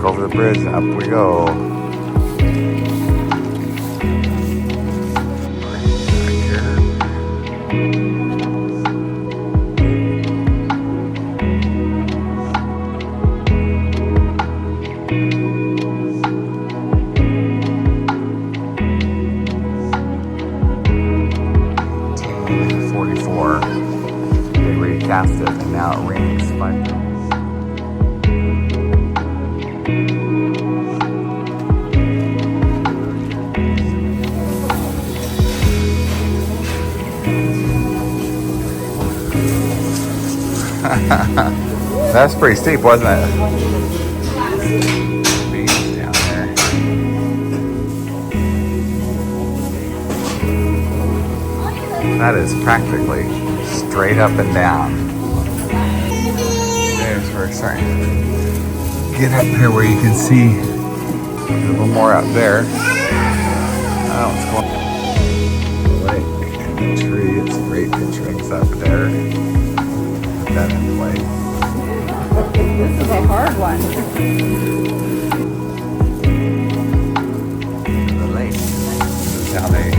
Over the bridge and up we go. $14.44. They recast it and now it rings 5. That's pretty steep, wasn't it? Beans down there. That is practically straight up and down. There's where we're starting to get up here where you can see a little more up there. Oh, it's going. The lake and the tree. It's a great picture. It's up there. That in place. This is a hard one. The lake. This is how they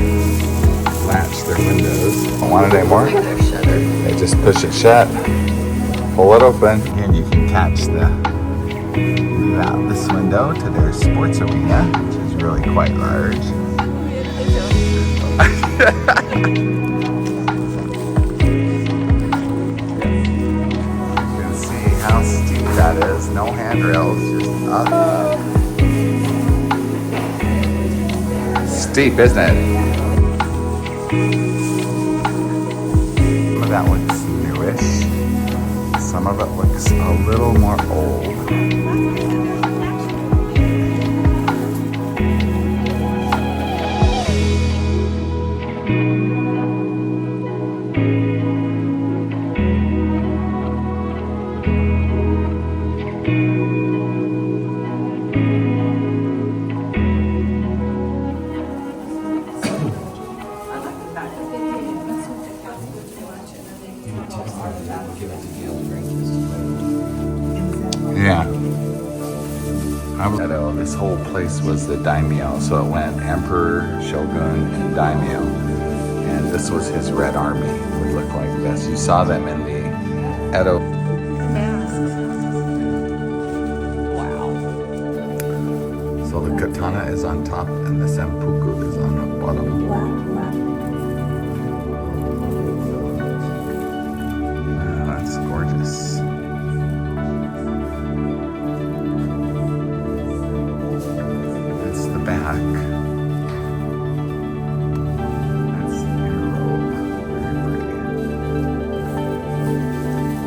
latch their windows. Don't want it anymore? They're shuttered. They just push it shut, pull it open, and you can catch the view out this window to their sports arena, which is really quite large. How steep that is. No handrails, just up. Steep, isn't it? Some of that looks newish. Some of it looks a little more old. Yeah. This whole place was the daimyo, so it went emperor, shogun, and daimyo. And this was his red army. It would look like this. You saw them in the Edo. Wow. So the katana is on top and the senpuku is on the bottom. Wow, that's gorgeous. Back. That's the robe. Very pretty.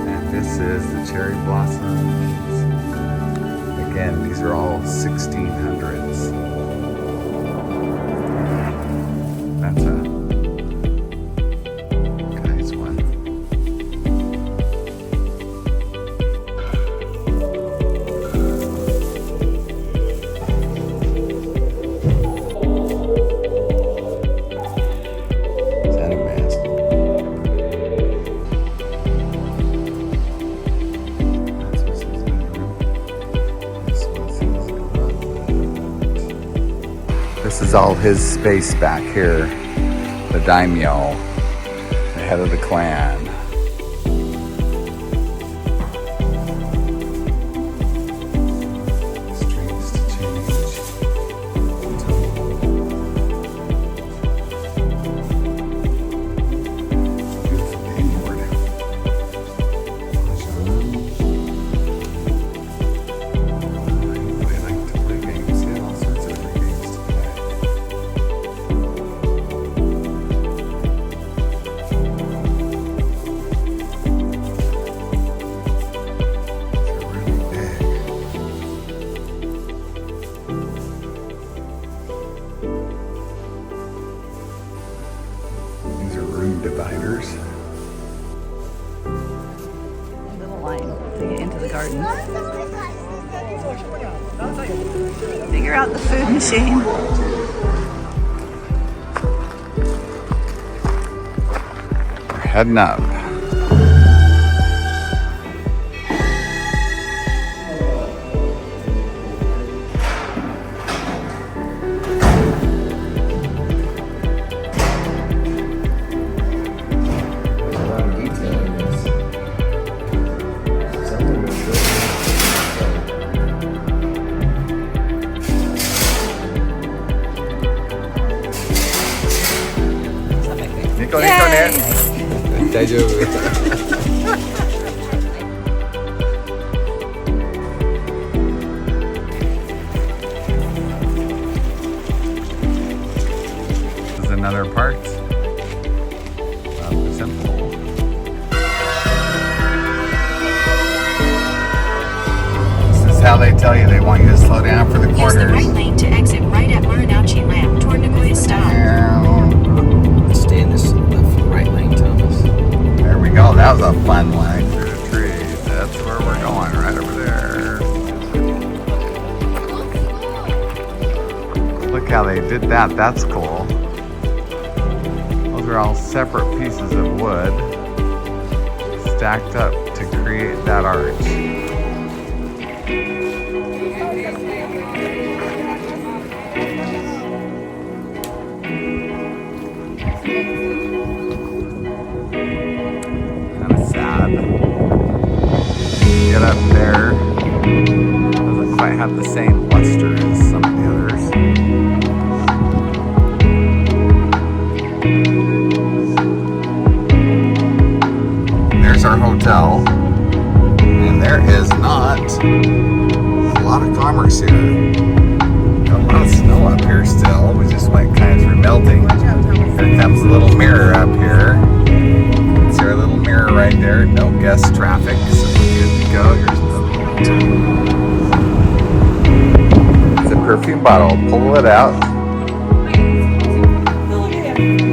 And this is the cherry blossoms. Again, these are all 1600s. That's a nice one. This is all his space back here. The daimyo, the head of the clan. Strings to change. Beautiful keyboard. I like to play games. They have all sorts of different games to play. Dividers. gardens. Figure out the food machine. We're heading up. Nico, Nico, Yay! This is another part of the temple. This is how they tell you they want you to slow down for the Use the corners. right lane to exit right at Marinauchi Ramp toward Nagoya stop. Stay in this right lane, Thomas. There we go. That was a fun line through the trees. That's where we're going, right over there. Look how they did that. That's cool. Those are all separate pieces of wood stacked up to create that arch. Kind of sad. Get up there. Doesn't quite have the same luster as some of the others. There's our hotel. And there is not a lot of commerce here. Got a lot of snow up here still. We just went kind of through melting. Here comes a little mirror up here. See our little mirror right there. No guest traffic, so we're good to go. Here's the it's a perfume bottle. Pull it out. Look at him.